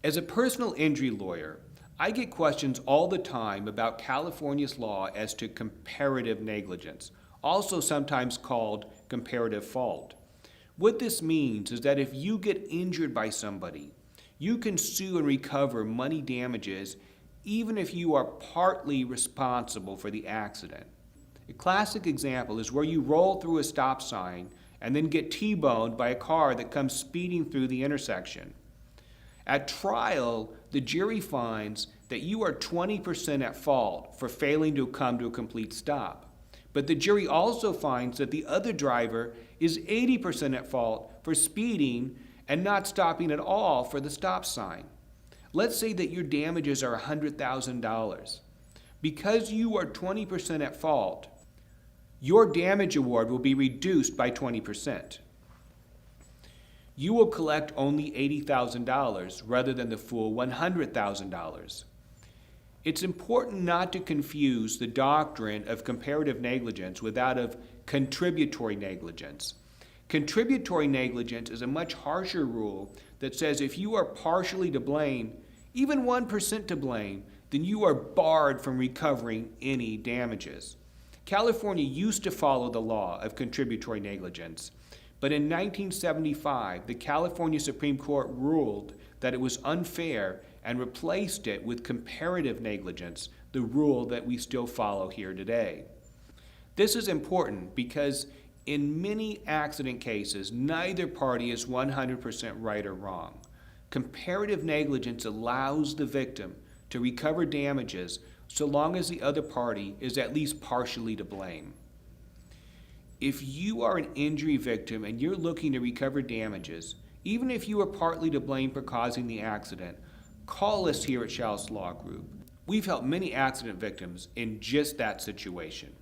As a personal injury lawyer, I get questions all the time about California's law as to comparative negligence, also sometimes called comparative fault. What this means is that if you get injured by somebody, you can sue and recover money damages even if you are partly responsible for the accident. A classic example is where you roll through a stop sign and then get T-boned by a car that comes speeding through the intersection. At trial, the jury finds that you are 20% at fault for failing to come to a complete stop. But the jury also finds that the other driver is 80% at fault for speeding and not stopping at all for the stop sign. Let's say that your damages are $100,000. Because you are 20% at fault, your damage award will be reduced by 20%. You will collect only $80,000 rather than the full $100,000. It's important not to confuse the doctrine of comparative negligence with that of contributory negligence. Contributory negligence is a much harsher rule that says if you are partially to blame, even 1% to blame, then you are barred from recovering any damages. California used to follow the law of contributory negligence, but in 1975, the California Supreme Court ruled that it was unfair and replaced it with comparative negligence, the rule that we still follow here today. This is important because in many accident cases, neither party is 100% right or wrong. Comparative negligence allows the victim to recover damages so long as the other party is at least partially to blame. If you are an injury victim and you're looking to recover damages, even if you are partly to blame for causing the accident, call us here at Schaus Law Group. We've helped many accident victims in just that situation.